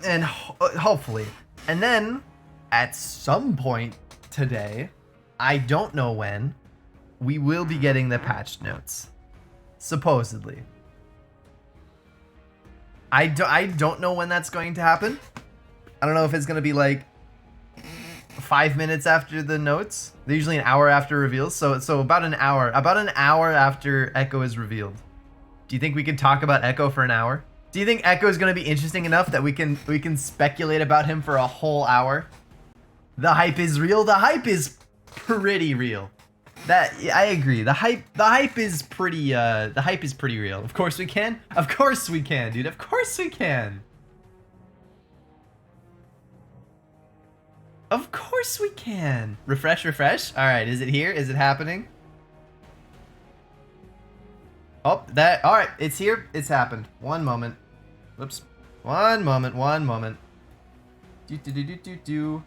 and hopefully. And then, at some point today, I don't know when, we will be getting the patch notes. Supposedly. I don't know when that's going to happen. I don't know if it's going to be like 5 minutes after the notes. They're usually an hour after reveals, so about an hour after Ekko is revealed. Do you think we can talk about Ekko for an hour? Do you think Ekko is going to be interesting enough that we can speculate about him for a whole hour? The hype is real. The hype is pretty real. That I agree. The hype is pretty real. Of course we can. Of course we can, dude. Of course we can. Of course we can. Refresh, refresh. All right, is it here? Is it happening? Oh, that. All right, it's here. It's happened. One moment. Whoops. One moment. One moment. Do.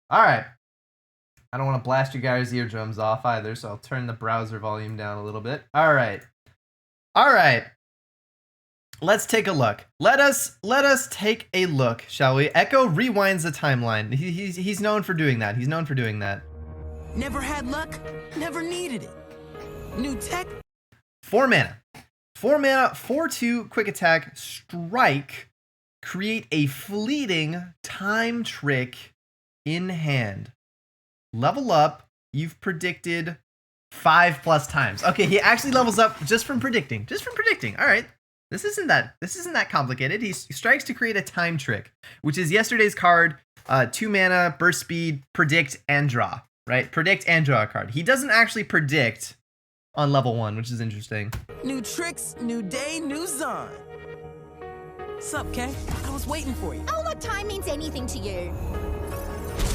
All right. I don't want to blast you guys' eardrums off either, so I'll turn the browser volume down a little bit. All right. All right. Let's take a look. Let us take a look, shall we? Ekko rewinds the timeline. He's known for doing that. He's known for doing that. Never had luck, never needed it. New tech. 4 mana. 4 mana, 4/2, quick attack, strike, create a fleeting time trick in hand. Level up, you've predicted 5+ times. Okay, he actually levels up just from predicting. All right. This isn't that complicated. He strikes to create a time trick, which is yesterday's card, 2 mana, burst speed, predict, and draw, right? Predict and draw a card. He doesn't actually predict on level 1, which is interesting. New tricks, new day, new Zon. Sup, Kay? I was waiting for you. Oh, look, time means anything to you.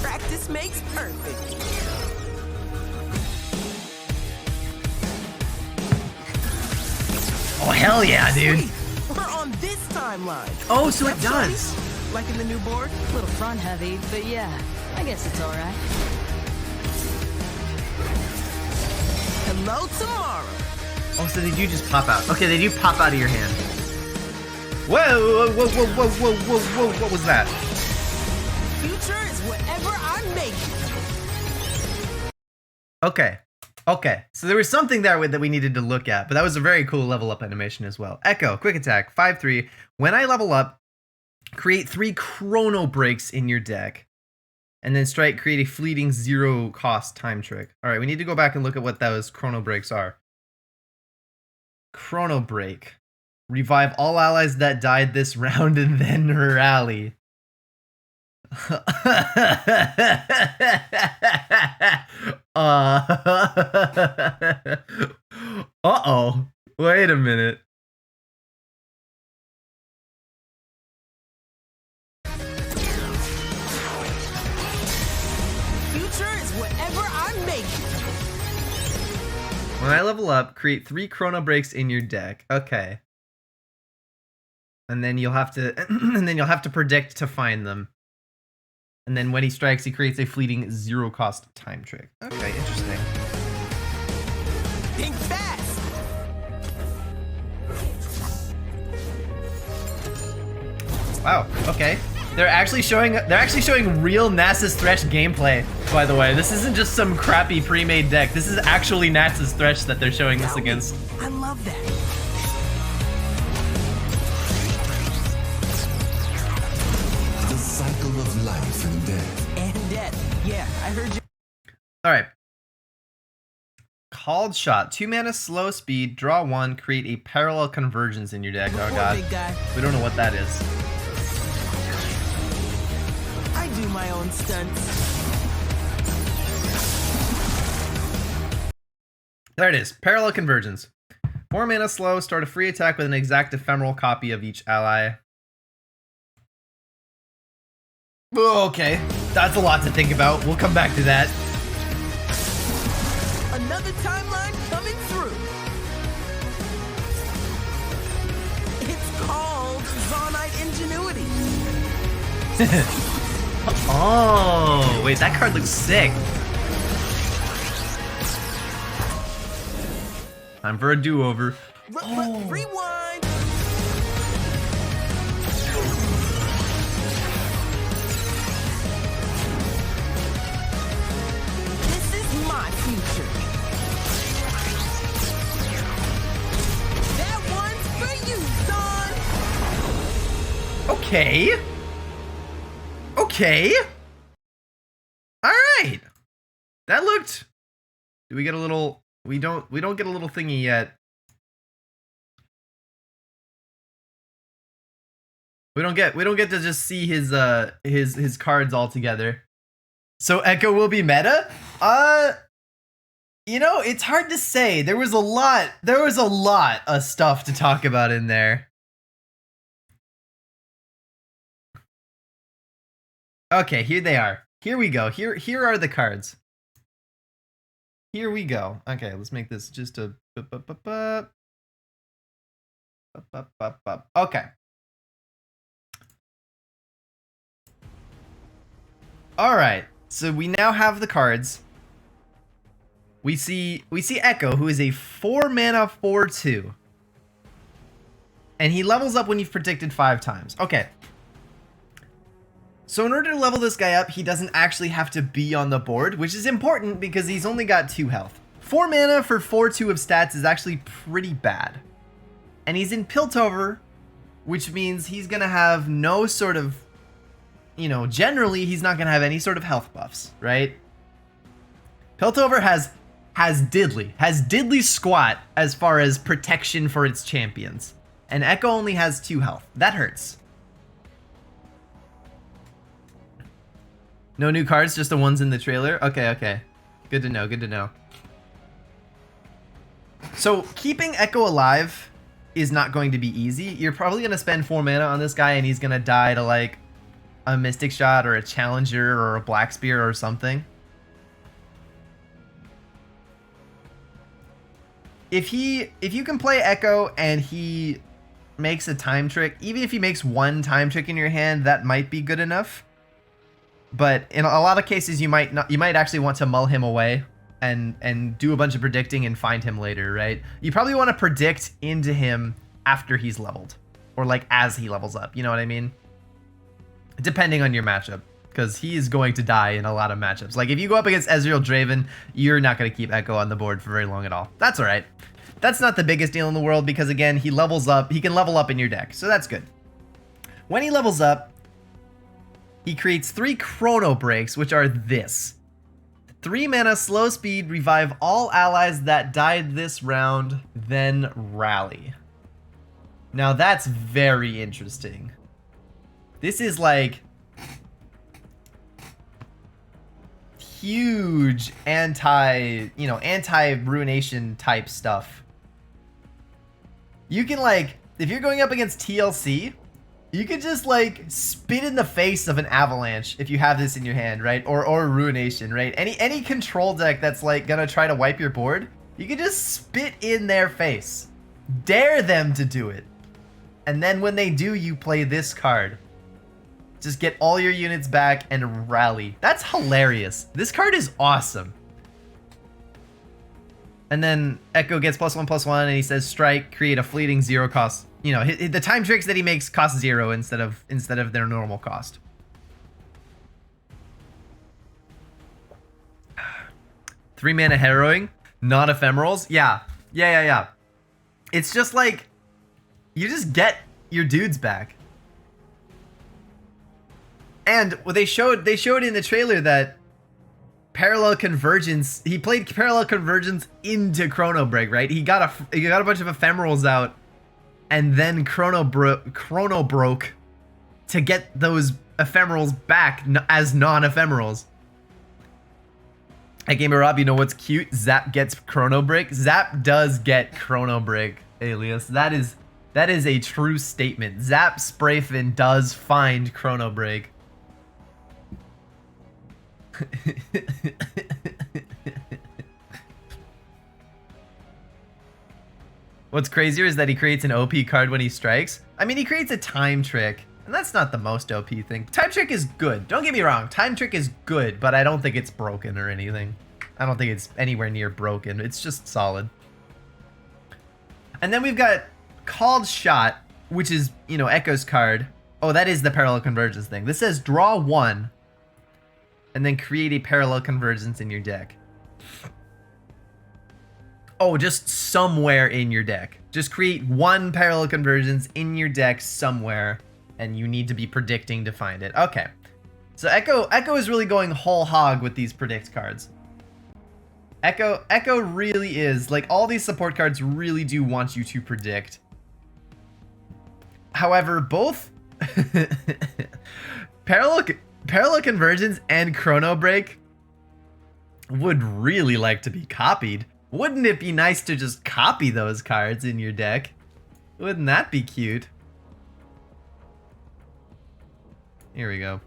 Practice makes perfect. Oh, hell yeah, dude. Sweet. We're on this timeline. Oh, so it Yep, does. shorty. Like in the new board? A little front heavy, but yeah, I guess it's all right. Hello tomorrow. Oh, so they do just pop out. Okay, they do pop out of your hand. Whoa, whoa, whoa, whoa, whoa, whoa, whoa, what was that? Future is whatever I make it. Okay, so there was something there that we needed to look at, but that was a very cool level up animation as well. Ekko, quick attack, 5/3. When I level up, create 3 chrono breaks in your deck. And then strike, create a fleeting 0 cost time trick. All right, we need to go back and look at what those chrono breaks are. Chrono break. Revive all allies that died this round and then rally. Uh-oh. Wait a minute. Future is whatever I make it. When I level up, create 3 chrono breaks in your deck. Okay. And then you'll have to predict to find them. And then when he strikes, he creates a fleeting 0 cost time trick. Okay, interesting. Think fast. Wow. Okay. They're actually showing real Nasus Thresh gameplay, by the way. This isn't just some crappy pre-made deck. This is actually Nasus Thresh that they're showing this against. I love that. The cycle of life and death. And death. Yeah, I heard you. All right. Called Shot. 2 mana, slow speed, draw 1, create a parallel convergence in your deck. Oh god. Big guy. We don't know what that is. I do my own stunts. There it is. Parallel convergence. 4 mana, slow, start a free attack with an exact ephemeral copy of each ally. Okay. That's a lot to think about. We'll come back to that. Another timeline coming through. It's called Zonite Ingenuity. Oh, wait, that card looks sick. Time for a do-over. Rewind. future. That one's for you, son. Okay. Okay. All right. That looked. Do we get a little? We don't get a little thingy yet. We don't get to just see his cards all together. So Ekko will be meta? You know, it's hard to say. There was a lot of stuff to talk about in there. Okay, here they are. Here we go. Here are the cards. Here we go. Okay, let's make this just a okay. All right. So we now have the cards. We see Ekko, who is a 4 mana 4/2. And he levels up when you've predicted 5 times. Okay. So in order to level this guy up, he doesn't actually have to be on the board, which is important because he's only got 2 health. 4 mana for 4/2 of stats is actually pretty bad. And he's in Piltover, which means he's going to have no sort of, you know, generally he's not going to have any sort of health buffs, right? Piltover has diddly squat as far as protection for its champions. And Ekko only has 2 health. That hurts. No new cards, just the ones in the trailer? Okay. Good to know. So keeping Ekko alive is not going to be easy. You're probably going to spend 4 mana on this guy and he's going to die to like a Mystic Shot or a Challenger or a Black Spear or something. If you can play Ekko and he makes a time trick, even if he makes 1 time trick in your hand, that might be good enough. But in a lot of cases, you might actually want to mull him away and do a bunch of predicting and find him later, right? You probably want to predict into him after he's leveled, or like as he levels up. You know what I mean? Depending on your matchup, because he is going to die in a lot of matchups. Like if you go up against Ezreal Draven, you're not going to keep Ekko on the board for very long at all. That's all right. That's not the biggest deal in the world because again, he levels up. He can level up in your deck, so that's good. When he levels up, he creates 3 Chrono Breaks, which are this. 3 mana slow speed, revive all allies that died this round, then rally. Now that's very interesting. This is like huge anti-ruination type stuff. You can like, if you're going up against TLC, you could just like spit in the face of an Avalanche if you have this in your hand, right? Or Ruination, right? Any control deck that's like gonna try to wipe your board, you could just spit in their face. Dare them to do it. And then when they do, you play this card. Just get all your units back and rally. That's hilarious. This card is awesome. And then Ekko gets +1/+1 and he says strike, create a fleeting 0 cost. You know, the time tricks that he makes cost 0 instead of their normal cost. Three mana harrowing, not ephemerals. Yeah. It's just like you just get your dudes back. And they showed in the trailer that Parallel Convergence, he played Parallel Convergence into Chrono Break, right? He got a bunch of ephemerals out and then Chrono broke to get those ephemerals back as non-ephemerals. At Gamer Rob, you know what's cute? Zap gets Chrono Break. Zap does get Chrono Break, Alias. That is a true statement. Zap Sprayfin does find Chrono Break. What's crazier is that he creates an OP card when he strikes. I mean, he creates a time trick, and that's not the most OP thing. Time trick is good. Don't get me wrong. Time trick is good, but I don't think it's broken or anything. I don't think it's anywhere near broken. It's just solid. And then we've got Called Shot, which is, you know, Ekko's card. Oh, that is the Parallel Convergence thing. This says draw 1 and then create a Parallel Convergence in your deck. Oh, just somewhere in your deck. Just create one parallel convergence in your deck somewhere, and you need to be predicting to find it. Okay. So Ekko is really going whole hog with these predict cards. Ekko really is, like, all these support cards really do want you to predict. However, both parallel convergence and chrono break would really like to be copied. Wouldn't it be nice to just copy those cards in your deck? Wouldn't that be cute? Here we go.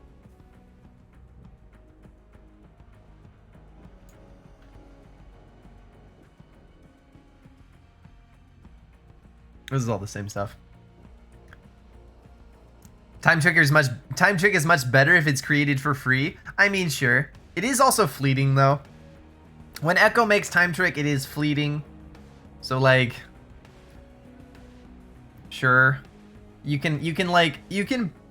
This is all the same stuff. Time Trick is much better if it's created for free. I mean, sure. It is also fleeting though. When Ekko makes Time Trick, it is fleeting. So like, sure. You can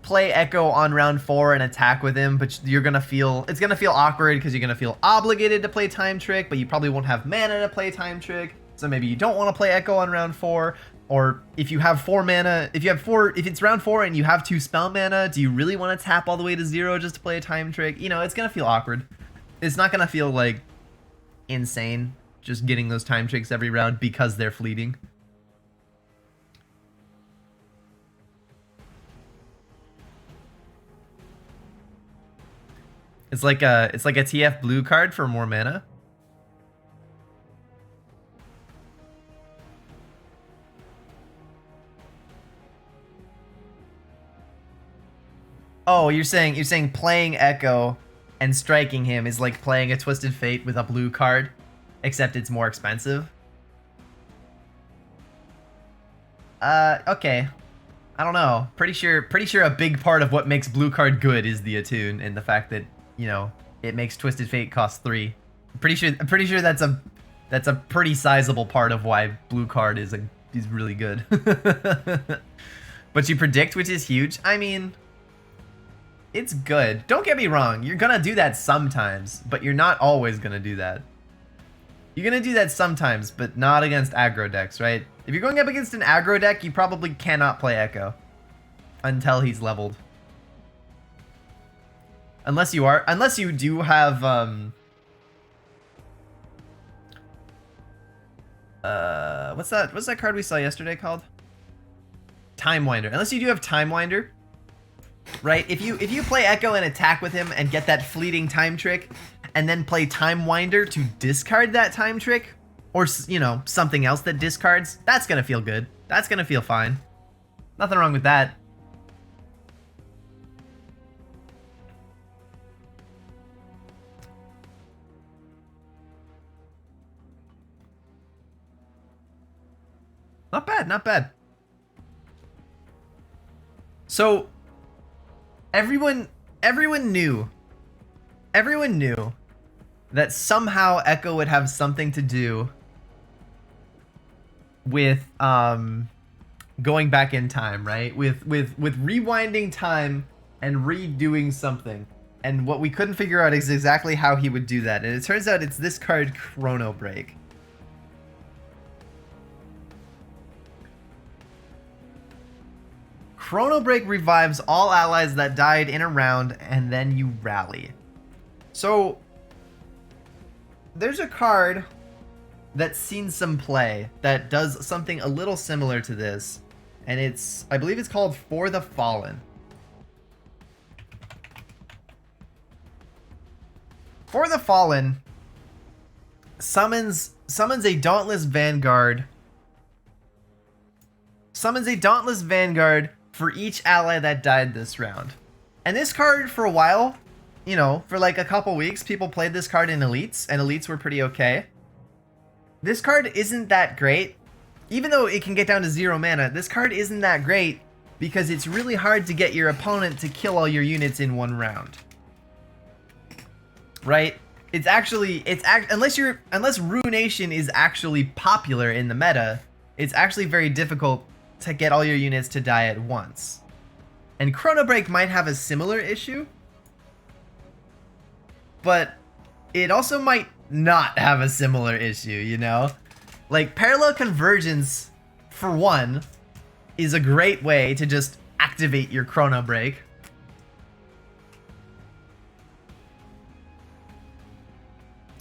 play Ekko on round 4 and attack with him, but it's gonna feel awkward because you're gonna feel obligated to play Time Trick, but you probably won't have mana to play Time Trick. So maybe you don't want to play Ekko on round 4. Or if you have 4 mana, if it's round 4 and you have 2 spell mana, do you really want to tap all the way to 0 just to play a Time Trick? You know, it's gonna feel awkward. It's not gonna feel like insane just getting those Time Tricks every round because they're fleeting. It's like a TF blue card for more mana. Oh, you're saying playing Ekko and striking him is like playing a Twisted Fate with a blue card, except it's more expensive. Okay. I don't know. Pretty sure a big part of what makes blue card good is the attune and the fact that, you know, it makes Twisted Fate cost 3. I'm pretty sure that's a pretty sizable part of why blue card is really good. But you predict, which is huge. I mean, it's good. Don't get me wrong. You're gonna do that sometimes, but you're not always gonna do that. You're gonna do that sometimes, but not against aggro decks, right? If you're going up against an aggro deck, you probably cannot play Ekko until he's leveled. Unless you do have what's that card we saw yesterday called? Time Winder. Unless you do have Time Winder, right? If you play Ekko and attack with him and get that fleeting Time Trick, and then play Time Winder to discard that Time Trick, or, you know, something else that discards, that's gonna feel good. That's gonna feel fine. Nothing wrong with that. Not bad, not bad. So everyone knew that somehow Ekko would have something to do with going back in time, right? With rewinding time and redoing something. And what we couldn't figure out is exactly how he would do that. And it turns out it's this card, Chrono Break. Chrono Break revives all allies that died in a round, and then you rally. So there's a card that's seen some play that does something a little similar to this, and I believe it's called For the Fallen. For the Fallen summons a Dauntless Vanguard. Summons a Dauntless Vanguard for each ally that died this round. And this card, for a while, you know, for like a couple weeks, people played this card in Elites, and Elites were pretty okay. This card isn't that great. Even though it can get down to 0 mana, this card isn't that great because it's really hard to get your opponent to kill all your units in one round. Right? Unless Ruination is actually popular in the meta, it's actually very difficult to get all your units to die at once. And Chrono Break might have a similar issue, but it also might not have a similar issue, you know? Like, parallel convergence, for one, is a great way to just activate your chrono break.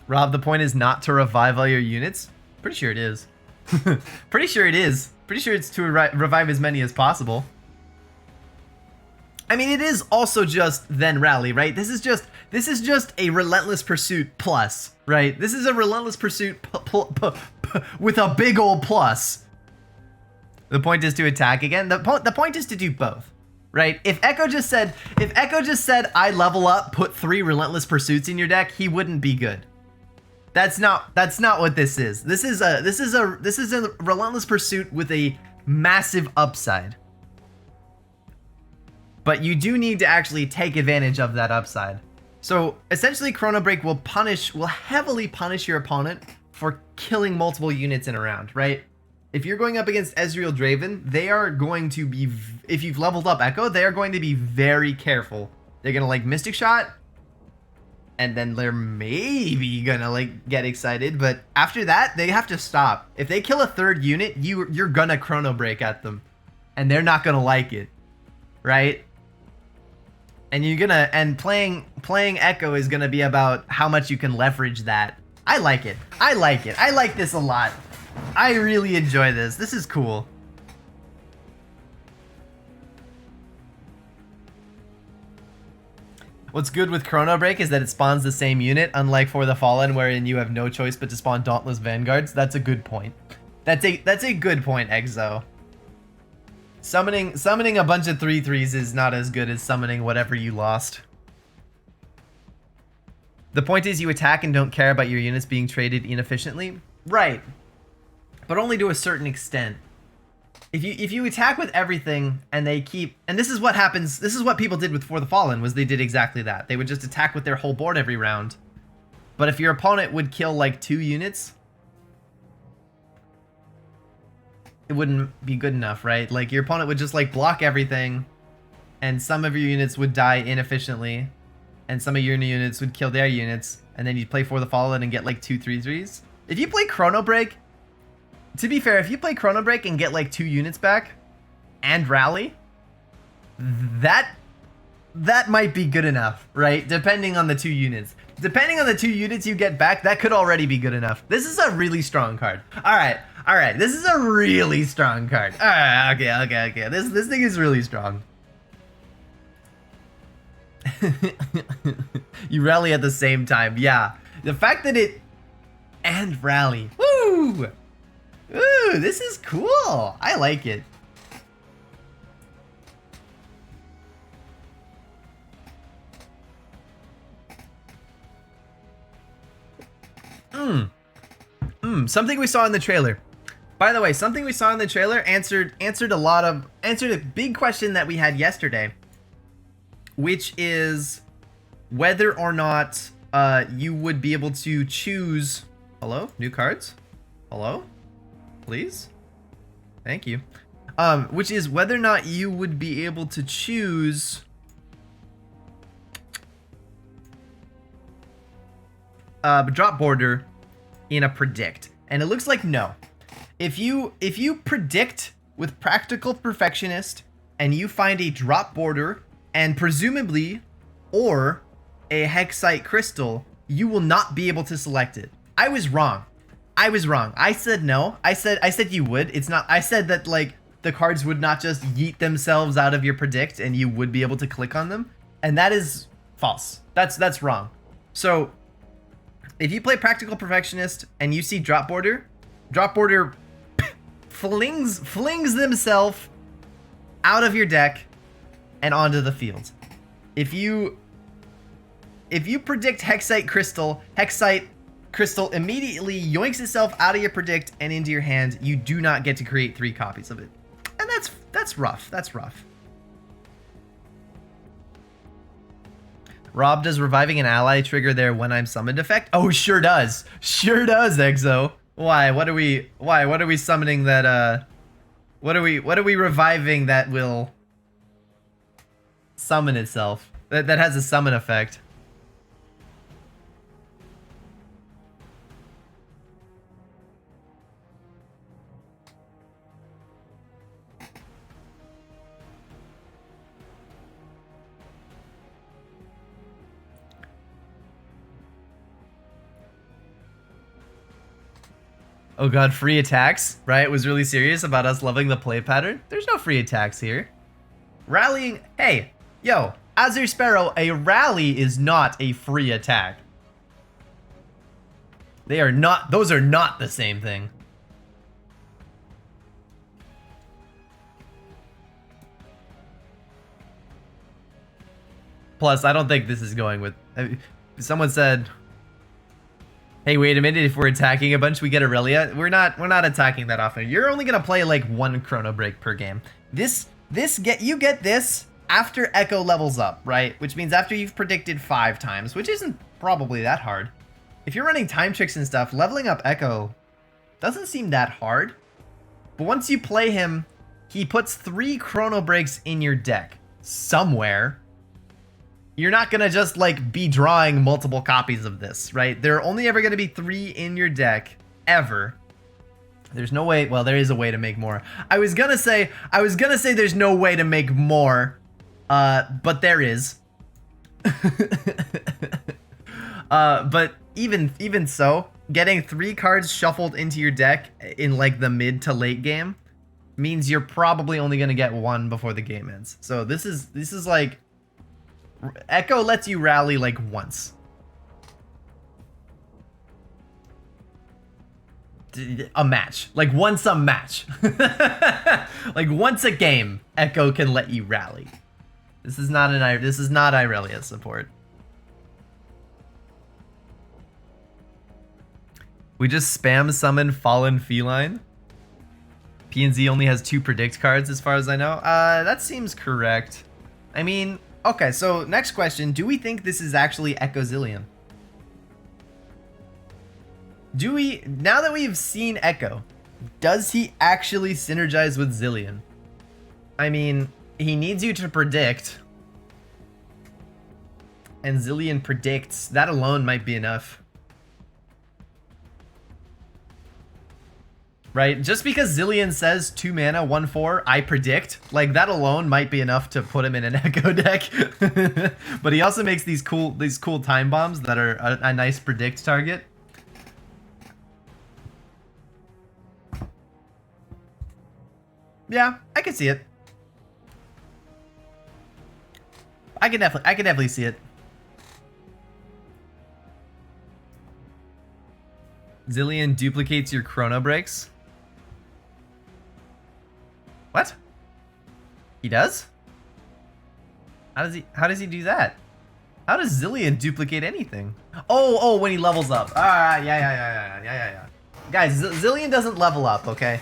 Rob, the point is not to revive all your units? Pretty sure it is. Pretty sure it is. Pretty sure it's to revive as many as possible. I mean, it is also just then rally, right? This is just a relentless pursuit plus, right? This is a relentless pursuit with a big old plus. The point is to attack again. The point is to do both, right? If Ekko just said I level up, put 3 relentless pursuits in your deck, he wouldn't be good. That's not what this is. This is a relentless pursuit with a massive upside. But you do need to actually take advantage of that upside. So essentially Chrono Break will heavily punish your opponent for killing multiple units in a round, right? If you're going up against Ezreal Draven, they are going to be, if you've leveled up Ekko, they are going to be very careful. They're gonna like Mystic Shot, and then they're maybe gonna like get excited, but after that, they have to stop. If they kill a 3rd unit, you're gonna Chrono Break at them, and they're not gonna like it, right? And playing Ekko is gonna be about how much you can leverage that. I like it. I like this a lot. I really enjoy this. This is cool. What's good with Chrono Break is that it spawns the same unit, unlike For the Fallen, wherein you have no choice but to spawn Dauntless Vanguards. That's a good point. That's a good point, Exo. Summoning a bunch of 3/3s is not as good as summoning whatever you lost. The point is you attack and don't care about your units being traded inefficiently. Right. But only to a certain extent. If you attack with everything and they keep, and this is what happens, this is what people did with For the Fallen, was they did exactly that. They would just attack with their whole board every round. But if your opponent would kill like 2 units, it wouldn't be good enough, right? Like your opponent would just like block everything, and some of your units would die inefficiently, and some of your units would kill their units, and then you'd play For the Fallen and get like 2 3/3s. If you play Chrono Break, to be fair, if you play Chrono Break and get like 2 units back and rally, that might be good enough, right? Depending on the 2 units. Depending on the 2 units you get back, that could already be good enough. This is a really strong card. All right. This is a really strong card. All right, okay. This thing is really strong. You rally at the same time, yeah. The fact that it and rally, woo! Ooh, this is cool. I like it. Something we saw in the trailer. By the way, something we saw in the trailer answered a big question that we had yesterday, which is whether or not you would be able to choose. Hello, new cards. Hello. Please? Thank you. Which is whether or not you would be able to choose drop border in a predict. And it looks like no. If you predict with Practical Perfectionist and you find a drop border and presumably or a Hexite crystal, you will not be able to select it. I was wrong. I said no. I said you would. It's not. I said that like the cards would not just yeet themselves out of your predict and you would be able to click on them. And that is false. That's wrong. So if you play Practical Perfectionist and you see drop border flings themselves out of your deck and onto the field. If you predict Hexite Crystal immediately yoinks itself out of your predict and into your hand. You do not get to create 3 copies of it. And that's rough. That's rough. Rob, does reviving an ally trigger their when I'm summoned effect? Oh, sure does. Sure does, Exo. Why? What are we summoning that what are we reviving that will summon itself? That has a summon effect. Oh god, free attacks, right? Was really serious about us loving the play pattern. There's no free attacks here. Rallying, hey, yo, Azure Sparrow, a rally is not a free attack. They are not, those are not the same thing. Plus, I don't think this is going with, someone said, hey, wait a minute, if we're attacking a bunch, we get Aurelia. We're not attacking that often. You're only gonna play like 1 Chrono Break per game. You get this after Ekko levels up, right? Which means after you've predicted 5 times, which isn't probably that hard. If you're running time tricks and stuff, leveling up Ekko doesn't seem that hard. But once you play him, he puts 3 Chrono Breaks in your deck somewhere. You're not gonna just like be drawing multiple copies of this, right? There are only ever gonna be 3 in your deck, ever. There's no way, well, there is a way to make more. I was gonna say there's no way to make more, but there is. But even so, getting 3 cards shuffled into your deck in like the mid to late game means you're probably only gonna get 1 before the game ends. So this is like, Ekko lets you rally like once. A match. Like once a match. Like once a game, Ekko can let you rally. This is not Irelia support. We just spam summon Fallen Feline. PNZ only has 2 predict cards as far as I know. That seems correct. I mean, okay, so next question. Do we think this is actually Ekko Zilean? Do we, now that we've seen Ekko, does he actually synergize with Zilean? I mean, he needs you to predict. And Zilean predicts. That alone might be enough. Right? Just because Zilean says 2 mana, 1/4, I predict, like that alone might be enough to put him in an Ekko deck. But he also makes these cool time bombs that are a nice predict target. Yeah, I can see it. I can definitely see it. Zilean duplicates your Chrono Breaks. What? He does? How does he do that? How does Zilean duplicate anything? Oh, when he levels up. Yeah. Guys, Zilean doesn't level up, okay?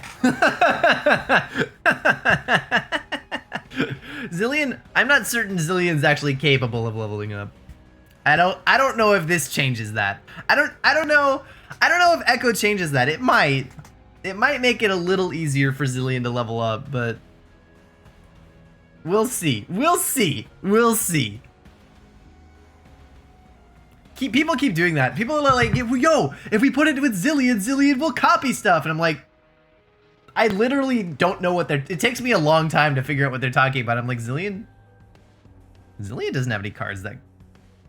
Zilean, I'm not certain Zilean's actually capable of leveling up. I don't know if this changes that. I don't know if Ekko changes that. It might make it a little easier for Zilean to level up, but we'll see. We'll see. People keep doing that. People are like, yo, if we put it with Zilean, Zilean will copy stuff. And I'm like, I literally don't know what it takes me a long time to figure out what they're talking about. I'm like, Zilean doesn't have any cards that,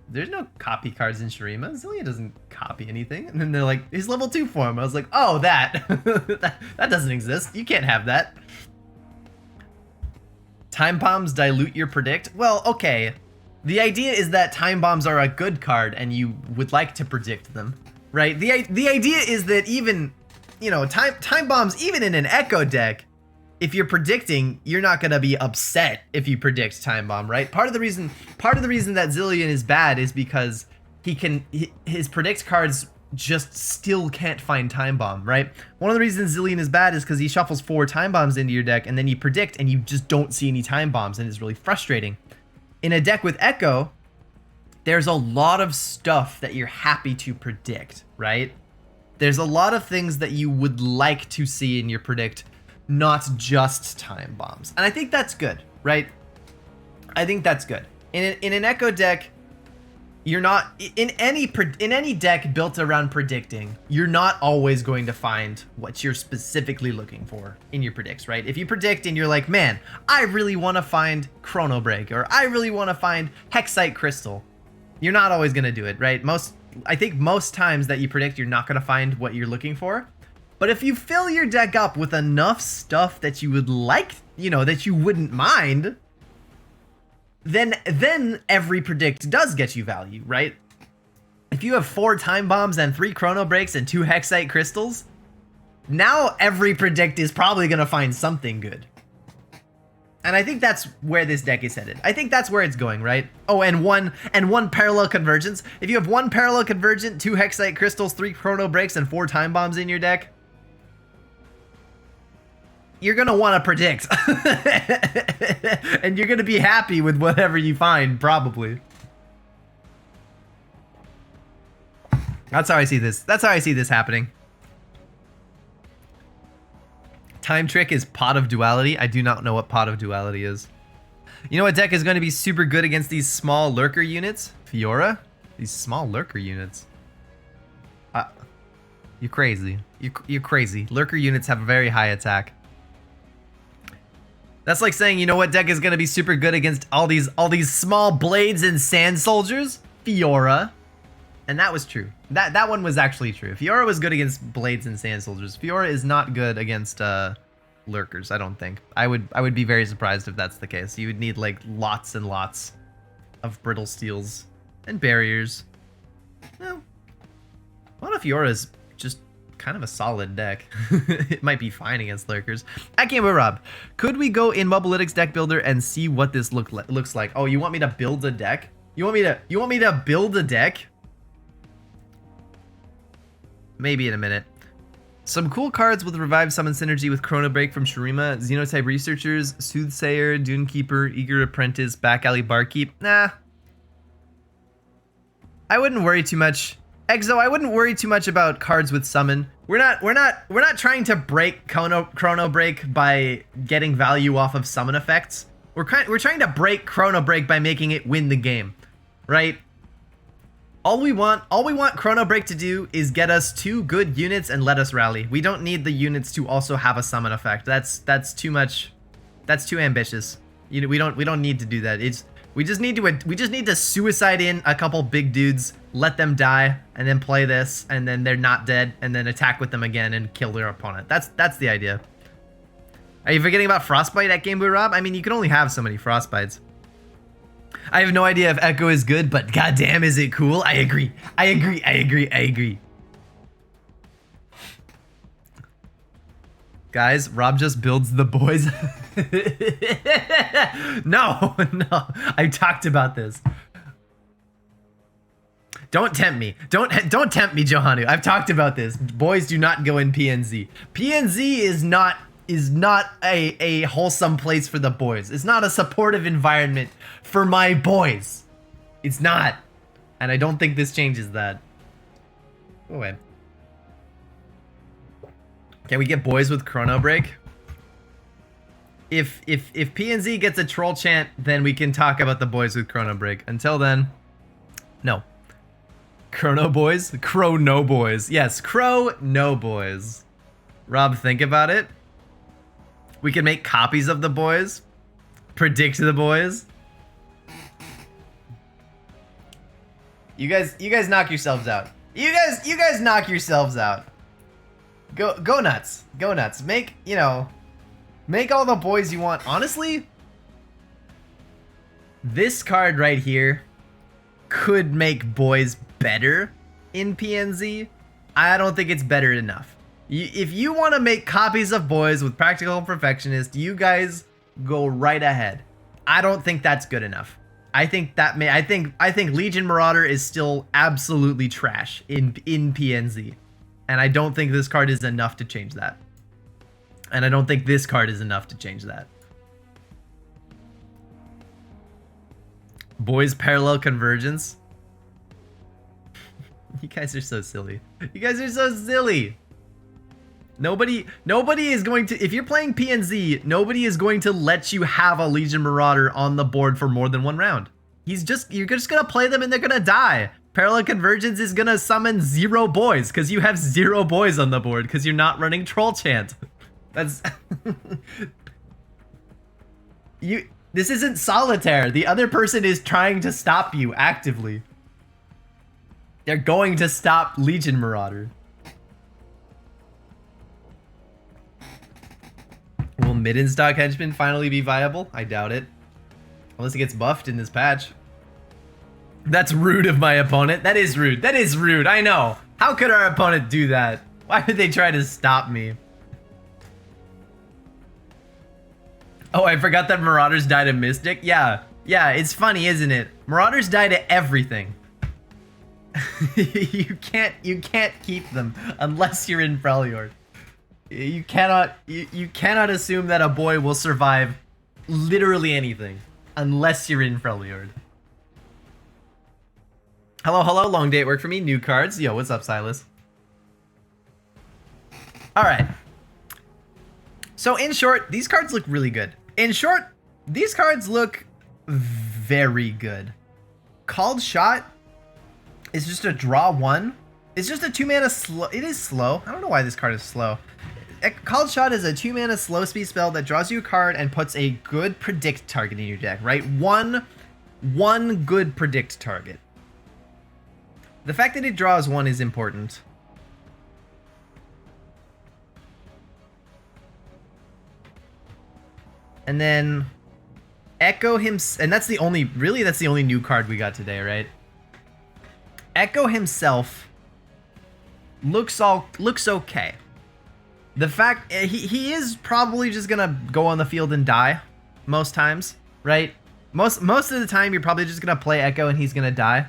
there's no copy cards in Shurima. Zilean doesn't copy anything. And then they're like, he's level 2 form. I was like, oh, that doesn't exist. You can't have that. Time bombs dilute your predict. Well, okay. The idea is that time bombs are a good card and you would like to predict them, right? The idea is that even, you know, time bombs, even in an Ekko deck, if you're predicting, you're not gonna be upset if you predict time bomb, right? Part of the reason that Zilean is bad is because his predict cards just still can't find time bomb, right? One of the reasons Zilean is bad is because he shuffles 4 time bombs into your deck and then you predict and you just don't see any time bombs and it's really frustrating. In a deck with Ekko, there's a lot of stuff that you're happy to predict, right? There's a lot of things that you would like to see in your predict, not just time bombs. And I think that's good, right? I think that's good. In an Ekko deck, you're not, in any deck built around predicting, you're not always going to find what you're specifically looking for in your predicts, right? If you predict and you're like, man, I really want to find Chrono Break, or I really want to find Hexite Crystal, you're not always going to do it, right? I think most times that you predict, you're not going to find what you're looking for. But if you fill your deck up with enough stuff that you would like, you know, that you wouldn't mind, then every predict does get you value, right? If you have 4 time bombs and 3 chrono breaks and 2 hexite crystals, now every predict is probably gonna find something good. And I think that's where this deck is headed. I think that's where it's going, right? Oh, and one parallel convergence. If you have 1 parallel convergent, 2 hexite crystals, 3 chrono breaks, and 4 time bombs in your deck, you're gonna want to predict. And you're gonna be happy with whatever you find, probably. That's how I see this. That's how I see this happening. Time Trick is Pot of Duality. I do not know what Pot of Duality is. You know what deck is going to be super good against these small lurker units? Fiora? These small lurker units. You're crazy. You're crazy. Lurker units have a very high attack. That's like saying, you know what deck is going to be super good against all these small blades and sand soldiers? Fiora. And that was true. That one was actually true. Fiora was good against blades and sand soldiers. Fiora is not good against lurkers, I don't think. I would be very surprised if that's the case. You would need like lots and lots of brittle steels and barriers. No. What if Fiora is just kind of a solid deck? It might be fine against lurkers. I can't with Rob. Could we go in Bubblytics deck builder and see what this looks like? Oh, you want me to build a deck? You want me to build a deck? Maybe in a minute. Some cool cards with Revive Summon Synergy with Chrono Break from Shurima, Xenotype Researchers, Soothsayer, Dunekeeper, Eager Apprentice, Back Alley Barkeep. Nah. I wouldn't worry too much. Exo, I wouldn't worry too much about cards with Summon. We're not trying to break Chrono Break by getting value off of summon effects. We're trying to break Chrono Break by making it win the game, right? All we want Chrono Break to do is get us 2 good units and let us rally. We don't need the units to also have a summon effect. That's too much. That's too ambitious. We don't need to do that. We just need to suicide in a couple big dudes, let them die, and then play this, and then they're not dead, and then attack with them again and kill their opponent. That's the idea. Are you forgetting about Frostbite at Game Boy Rob? I mean, you can only have so many Frostbites. I have no idea if Ekko is good, but goddamn, is it cool? I agree. Guys, Rob just builds the boys. No, I talked about this. Don't tempt me. Don't tempt me, Johanu. I've talked about this. Boys do not go in PNZ. PNZ is not a wholesome place for the boys. It's not a supportive environment for my boys. It's not. And I don't think this changes that. Go away. Can we get boys with Chrono Break? If PNZ gets a troll chant, then we can talk about the boys with Chrono Break. Until then, no. Chrono boys? Crow no boys. Yes, Crow no boys. Rob, think about it. We can make copies of the boys. Predict the boys. You guys knock yourselves out. You guys knock yourselves out. Go nuts. Go nuts. Make all the boys you want. Honestly, this card right here could make boys better in PNZ. I don't think it's better enough. If you want to make copies of boys with Practical Perfectionist, you guys go right ahead. I don't think that's good enough. I think Legion Marauder is still absolutely trash in PNZ. And I don't think this card is enough to change that. And I don't think this card is enough to change that. Boys Parallel Convergence. You guys are so silly. You guys are so silly. Nobody is going to, if you're playing PNZ, nobody is going to let you have a Legion Marauder on the board for more than 1 round. You're just gonna play them and they're gonna die. Parallel Convergence is gonna summon 0 boys because you have 0 boys on the board because you're not running Troll Chant. That's this isn't solitaire. The other person is trying to stop you actively. They're going to stop Legion Marauder. Will mid-in-stock henchman finally be viable? I doubt it. Unless it gets buffed in this patch. That's rude of my opponent. That is rude. That is rude. I know. How could our opponent do that? Why would they try to stop me? Oh, I forgot that Marauders die to Mystic. Yeah. Yeah, it's funny, isn't it? Marauders die to everything. you can't keep them unless you're in Freljord. You cannot assume that a boy will survive literally anything unless you're in Freljord. Hello, hello, long day at work for me. New cards. Yo, what's up, Silas? Alright. So in short, these cards look really good. In short, these cards look very good. Called Shot is just a draw 1. It's just a 2-mana slow. It is slow. I don't know why this card is slow. Called Shot is a 2-mana slow speed spell that draws you a card and puts a good predict target in your deck, right? One good predict target. The fact that it draws 1 is important. And then Ekko himself, and that's the only new card we got today, right? Ekko himself looks okay. The fact he is probably just gonna go on the field and die most times, right? Most of the time you're probably just gonna play Ekko and he's gonna die.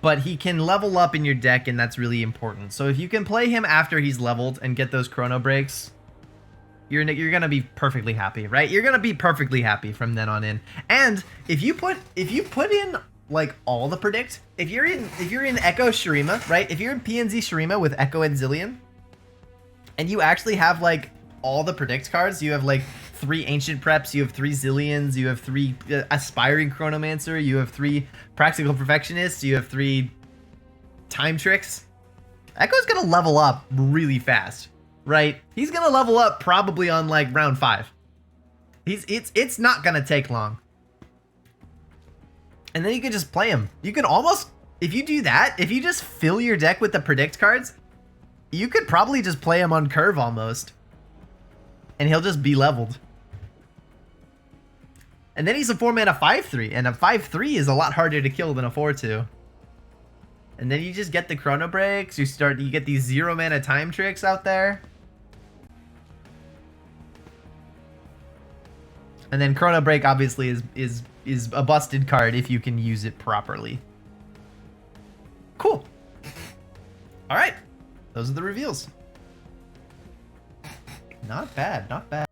But he can level up in your deck, and that's really important. So if you can play him after he's leveled and get those chrono breaks, you're gonna be perfectly happy, right? You're gonna be perfectly happy from then on in. And if you put in like all the predict, if you're in Ekko Shurima, right? If you're in PNZ Shurima with Ekko and Zillion, and you actually have like all the predict cards, you have like 3 Ancient Preps, you have 3 Zillions, you have 3 Aspiring Chronomancer, you have 3 Practical Perfectionists, you have 3 Time Tricks. Ekko's gonna level up really fast, right? He's gonna level up probably on like round 5. It's not gonna take long. And then you can just play him. You can almost, if you do that, if you just fill your deck with the predict cards, you could probably just play him on curve almost. And he'll just be leveled. And then he's a 4-mana 5/3, and a 5/3 is a lot harder to kill than a 4/2. And then you just get the chrono breaks, you get these 0-mana time tricks out there. And then chrono break obviously is a busted card if you can use it properly. Cool. All right. Those are the reveals. Not bad, not bad.